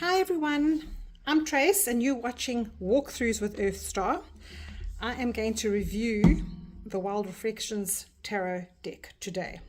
Hi everyone, I'm Trace and you're watching Walkthroughs with EarthStar. I am going to review the Wild Reflections Tarot deck today.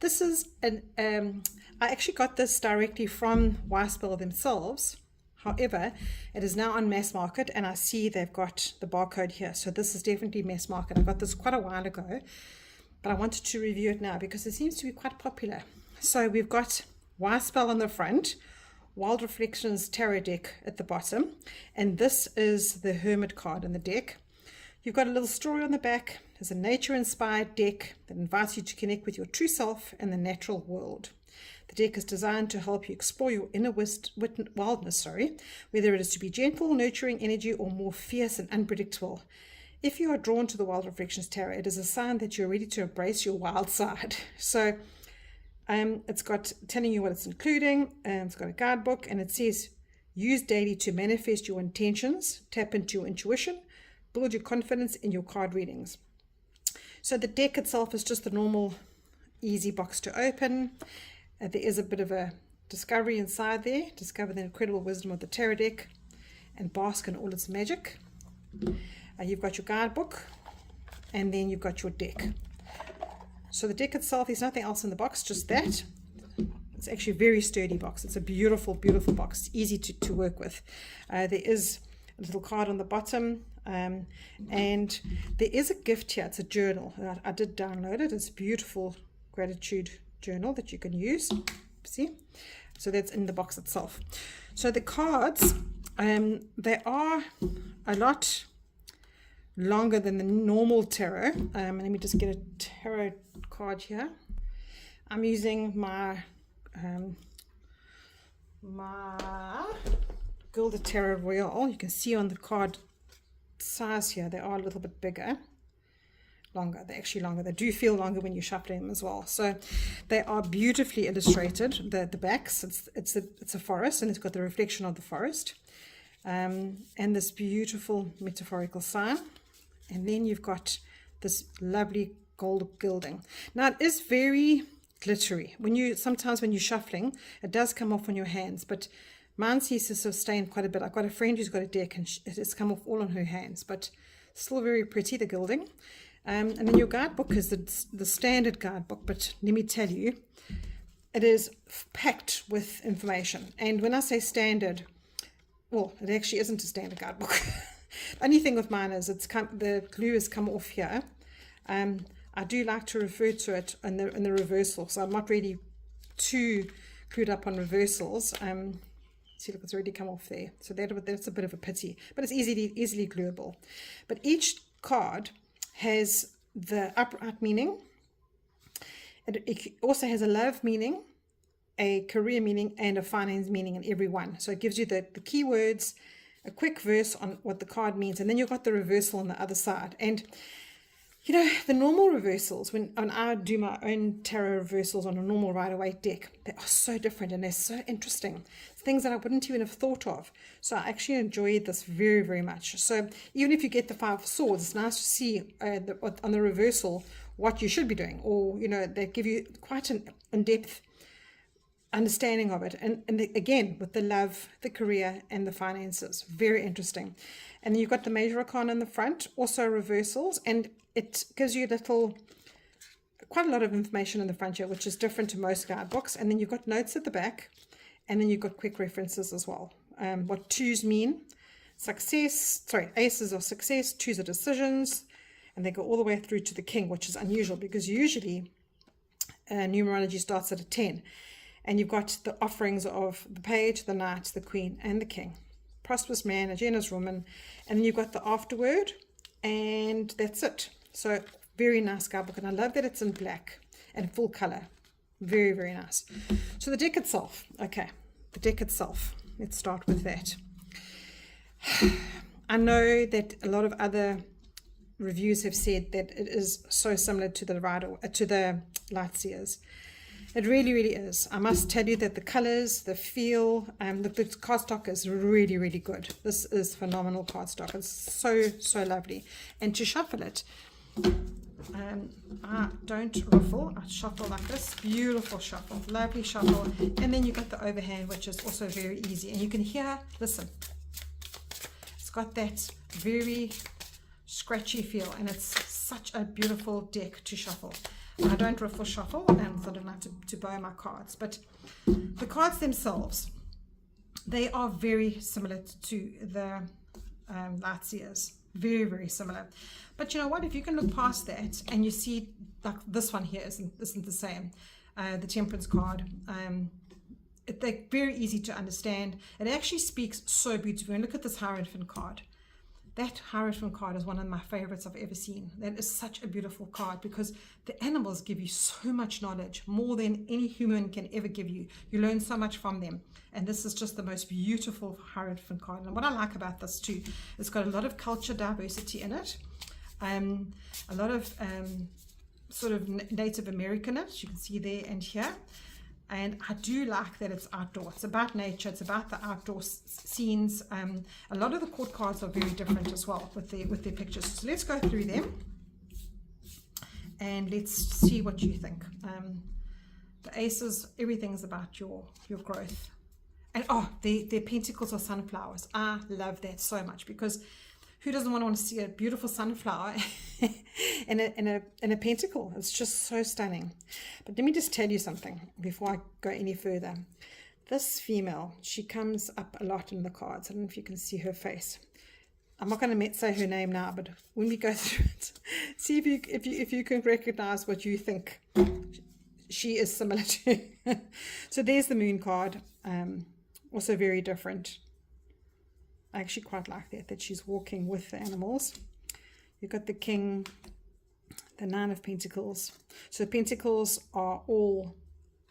This is I actually got this directly from Weispel themselves. However, it is now on mass market and I see they've got the barcode here. So this is definitely mass market. I got this quite a while ago, but I wanted to review it now because it seems to be quite popular. So we've got Weispel on the front, Wild Reflections Tarot deck at the bottom, and this is the Hermit card in the deck. You've got a little story on the back. There's a nature-inspired deck that invites you to connect with your true self and the natural world. The deck is designed to help you explore your inner wildness, whether it is to be gentle, nurturing energy, or more fierce and unpredictable. If you are drawn to the Wild Reflections Tarot, it is a sign that you're ready to embrace your wild side. So it's got telling you what it's including, and it's got a guidebook, and it says use daily to manifest your intentions, tap into your intuition, build your confidence in your card readings. So the deck itself is just the normal easy box to open. There is a bit of a discovery inside there. Discover the incredible wisdom of the tarot deck and bask in all its magic. You've got your guidebook, and then you've got your deck. So the deck itself, there's nothing else in the box, just that. It's actually a very sturdy box. It's a beautiful, beautiful box. It's easy to work with. There is a little card on the bottom, and there is a gift here. It's a journal. I did download it. It's a beautiful gratitude journal that you can use. See? So that's in the box itself. So the cards, they are a lot longer than the normal tarot. Let me just get a tarot card here. I'm using my Gilded Tarot Royale. You can see on the card size here, they are a little bit bigger. Longer, they're actually longer. They do feel longer when you shuffle them as well. So they are beautifully illustrated. The backs, it's a forest, and it's got the reflection of the forest, and this beautiful metaphorical sign. And then you've got this lovely gold gilding. Now it is very glittery. Sometimes when you're shuffling, it does come off on your hands, but mine seems to sustain quite a bit. I've got a friend who's got a deck and it has come off all on her hands, but still very pretty, the gilding. And then your guidebook is the standard guidebook, but let me tell you, it is packed with information. And when I say well, it actually isn't a standard guidebook. The only thing with mine is the glue has come off here. I do like to refer to it in the reversal, so I'm not really too clued up on reversals. See, look, it's already come off there. So that's a bit of a pity, but it's easily glueable. But each card has the upright meaning. It also has a love meaning, a career meaning, and a finance meaning in every one. So it gives you the keywords, a quick verse on what the card means, and then you've got the reversal on the other side. And you know, the normal reversals, when I do my own tarot reversals on a normal Rider-Waite deck, they are so different and they're so interesting. It's things that I wouldn't even have thought of. So I actually enjoyed this very, very much. So even if you get the Five of Swords, it's nice to see on the reversal what you should be doing. Or, you know, they give you quite an in-depth understanding of it. And again, with the love, the career, and the finances. Very interesting. And then you've got the Major Arcana in the front, also reversals, and it gives you quite a lot of information in the front here, which is different to most guidebooks. And then you've got notes at the back, and then you've got quick references as well. What twos mean, aces are success, twos are decisions, and they go all the way through to the king, which is unusual because usually numerology starts at a 10. And you've got the offerings of the page, the knight, the queen, and the king. Prosperous man, a generous woman, and then you've got the afterword, and that's it. So very nice guidebook, and I love that it's in black and full color. Very, very nice. So the deck itself, let's start with that. I know that a lot of other reviews have said that it is so similar to the Lightseers. It really, really is. I must tell you that the colors, the feel, the cardstock is really, really good. This is phenomenal cardstock. It's so, so lovely. And to shuffle it, I don't ruffle, I shuffle like this. Beautiful shuffle, lovely shuffle. And then you got the overhand, which is also very easy. And you can hear, listen, it's got that very scratchy feel, and it's such a beautiful deck to shuffle. I don't ruffle shuffle, and I don't like to bow my cards, but the cards themselves, they are very similar to the Lightseers. Very, very similar. But you know what, if you can look past that and you see like this one here isn't the same, the Temperance card, they're very easy to understand. It actually speaks so beautifully. And look at this Hierophant card. That Hierophant card is one of my favorites I've ever seen. That is such a beautiful card because the animals give you so much knowledge, more than any human can ever give you. You learn so much from them. And this is just the most beautiful Hierophant card. And what I like about this too, it's got a lot of culture diversity in it. A lot of sort of Native American, you can see there and here. And I do like that it's outdoor. It's about nature. It's about the outdoor scenes. A lot of the court cards are very different as well with their pictures. So let's go through them and let's see what you think. The aces, everything's about your growth. And oh, their pentacles are sunflowers. I love that so much because who doesn't want to see a beautiful sunflower in a pentacle? It's just so stunning. But let me just tell you something before I go any further. This female, she comes up a lot in the cards. I don't know if you can see her face. I'm not going to say her name now, but when we go through it, see if you can recognize what you think she is similar to. So there's the Moon card, also very different. I actually quite like that she's walking with the animals. You've got the King, the Nine of Pentacles. So Pentacles are all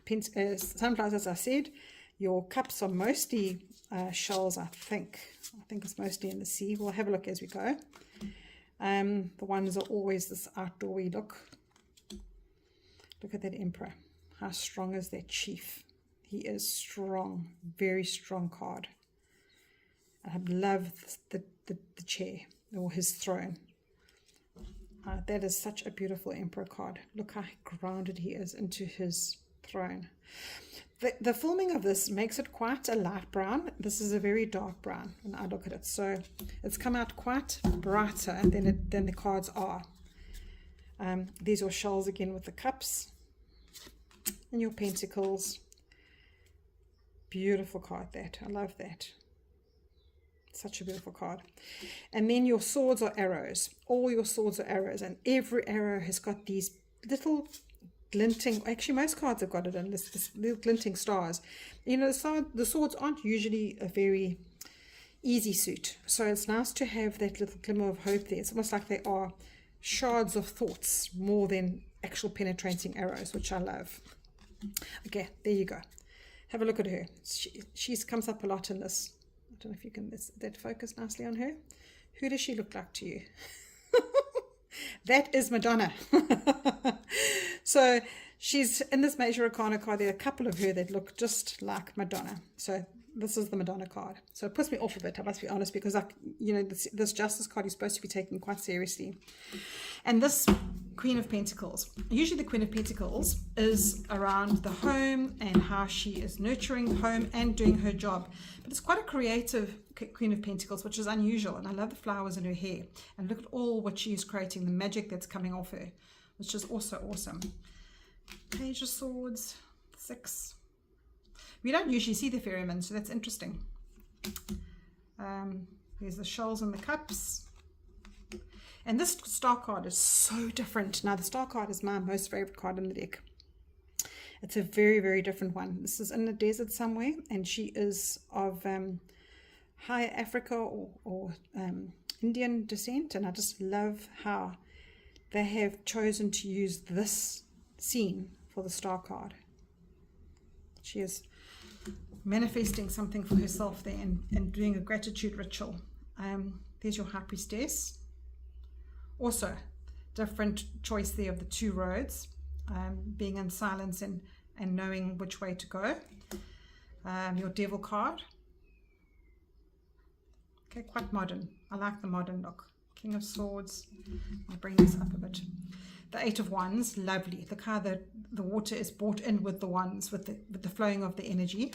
sunflowers, as I said. Your cups are mostly shells, I think. I think it's mostly in the sea. We'll have a look as we go. The ones are always this outdoory look. Look at that Emperor. How strong is that chief? He is strong, very strong card. I love the chair or his throne. That is such a beautiful Emperor card. Look how grounded he is into his throne. The filming of this makes it quite a light brown. This is a very dark brown when I look at it. So it's come out quite brighter than the cards are. These are shells again with the cups and your pentacles. Beautiful card that. I love that. Such a beautiful card. And then your swords are arrows. All your swords are arrows, and every arrow has got these little glinting, actually most cards have got it in this little glinting stars. You know, the swords aren't usually a very easy suit, so it's nice to have that little glimmer of hope there. It's almost like they are shards of thoughts more than actual penetrating arrows, which I love. Okay, there you go. Have a look at her. She comes up a lot in this. I don't know if you can that focus nicely on her. Who does she look like to you? That is Madonna. So she's in this Major Arcana card. There are a couple of her that look just like Madonna. So this is the Madonna card. So it puts me off a bit, I must be honest, because this Justice card is supposed to be taken quite seriously. And this Queen of Pentacles, usually the Queen of Pentacles is around the home and how she is nurturing the home and doing her job. But it's quite a creative Queen of Pentacles, which is unusual. And I love the flowers in her hair. And look at all what she is creating, the magic that's coming off her, which is also awesome. Page of Swords, 6. We don't usually see the ferryman, so that's interesting. There's the shells and the cups. And this star card is so different. Now, the star card is my most favorite card in the deck. It's a very, very different one. This is in the desert somewhere, and she is of high Africa or Indian descent. And I just love how they have chosen to use this scene for the star card. She is manifesting something for herself there and doing a gratitude ritual. There's your High Priestess. Also, different choice there of the two roads, being in silence and knowing which way to go. Your Devil card. Okay, quite modern. I like the modern look. King of Swords. I'll bring this up a bit. The Eight of Wands, lovely. Look how the water is brought in with the wands, with the flowing of the energy.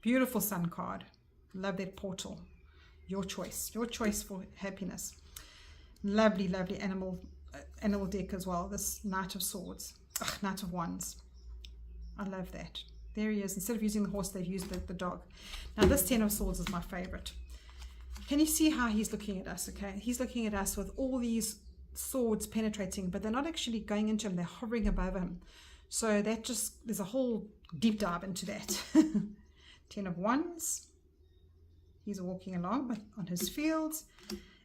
Beautiful Sun card. Love that portal. Your choice for happiness. Lovely, lovely animal deck as well. This Knight of Swords, Knight of Wands. I love that. There he is. Instead of using the horse, they've used the dog. Now this Ten of Swords is my favorite. Can you see how he's looking at us? Okay, he's looking at us with all these swords penetrating, but they're not actually going into him, they're hovering above him. So that just, there's a whole deep dive into that. Ten of Wands, he's walking along on his fields,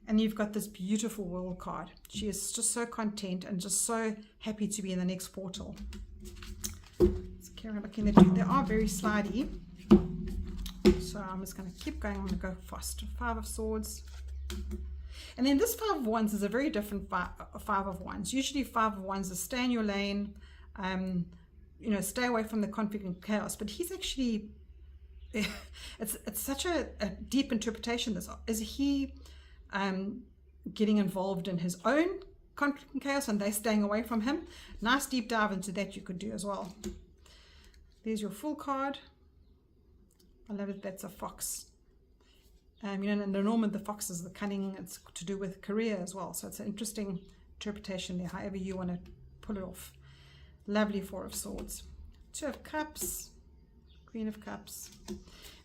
and you've got this beautiful World card. She is just so content and just so happy to be in the next portal. Let's carry on looking at it. They are very slidey, so I'm just going to keep going. I'm going to go fast. Five of Swords. And then this Five of Wands is a very different Five of Wands. Usually Five of Wands is stay in your lane, you know, stay away from the conflict and chaos. But he's actually, it's such a deep interpretation. This is he getting involved in his own conflict and chaos, and they staying away from him. Nice deep dive into that you could do as well. There's your Fool card. I love it. That's a fox. You know, in the Norman, the fox is the cunning. It's to do with career as well. So it's an interesting interpretation there, however you want to pull it off. Lovely Four of Swords. Two of Cups, Queen of Cups,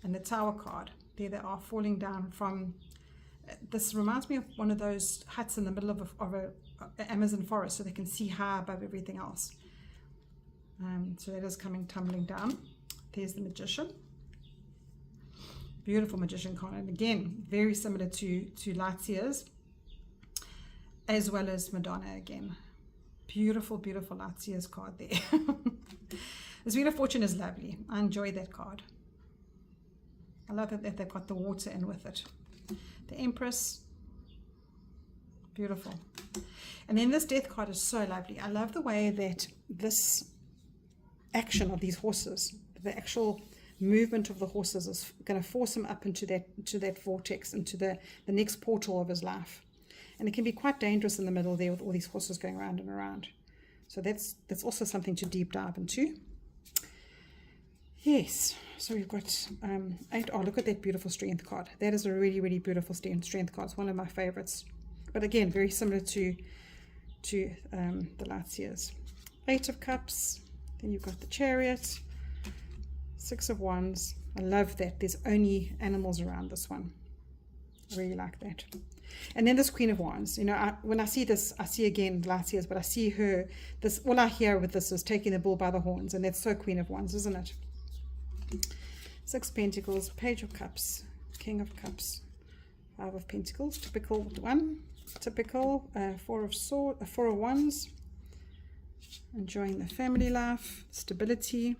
and the Tower card. There they are falling down from, this reminds me of one of those huts in the middle of a Amazon forest, so they can see high above everything else. So that is coming tumbling down. There's the Magician. Beautiful Magician card, and again very similar to Lightseers, as well as Madonna again. Beautiful Lightseers card there. This Wheel of Fortune is lovely. I enjoy that card. I love that they've got the water in with it. The Empress, beautiful. And then this Death card is so lovely. I love the way that this action of these horses, the actual movement of the horses, is going to force him up into that vortex, into the next portal of his life. And it can be quite dangerous in the middle there with all these horses going around and around. So that's also something to deep dive into. Yes, so we've got 8. Oh, look at that beautiful Strength card. That is a really beautiful Strength card. It's one of my favorites, but again very similar to the Lightseers. 8 of Cups. Then you've got the Chariot. 6 of Wands. I love that there's only animals around this one. I really like that. And then this Queen of Wands. You know, when I see this, I see again Lightseers, but I see her. This, all I hear with this is taking the bull by the horns, and that's so Queen of Wands, isn't it? 6 Pentacles, Page of Cups, King of Cups, 5 of Pentacles, typical one, typical 4 of Wands, enjoying the family life, stability.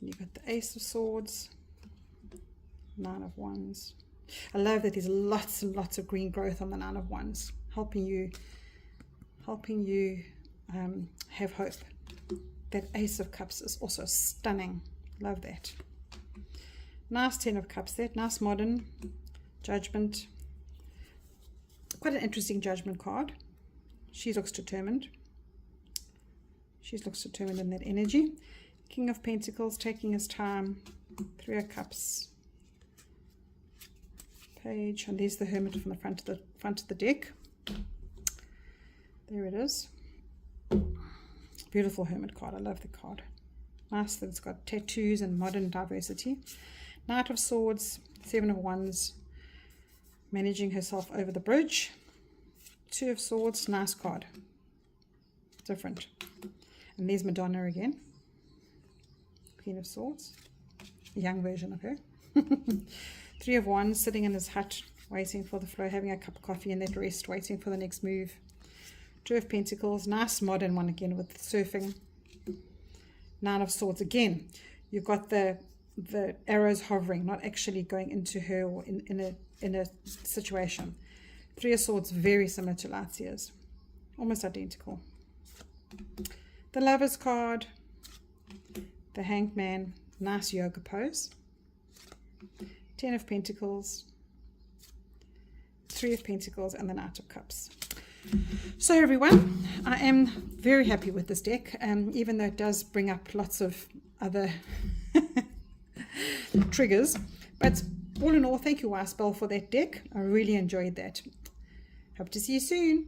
And you've got the Ace of Swords, 9 of Wands. I love that there's lots and lots of green growth on the 9 of Wands, helping you have hope. That Ace of Cups is also stunning. Love that. Nice 10 of Cups there. Nice modern Judgment. Quite an interesting Judgment card. She looks determined. She looks determined in that energy. King of Pentacles, taking his time. 3 of Cups. Page. And there's the Hermit from the front of the deck. There it is. Beautiful Hermit card. I love the card. Nice that it's got tattoos and modern diversity. Knight of Swords, 7 of Wands, managing herself over the bridge. 2 of Swords, nice card. Different. And there's Madonna again. Queen of Swords, a young version of her. 3 of Wands, sitting in his hut, waiting for the flow, having a cup of coffee in that rest, waiting for the next move. 2 of Pentacles, nice modern one again with surfing. 9 of Swords again. You've got the arrows hovering, not actually going into her or in a situation. 3 of Swords, very similar to Lightseers, almost identical. The Lovers card, the Hanged Man, nice yoga pose. 10 of Pentacles, 3 of Pentacles, and the Knight of Cups. So everyone, I am very happy with this deck, even though it does bring up lots of other triggers. But all in all, thank you, Wispel, for that deck. I really enjoyed that. Hope to see you soon.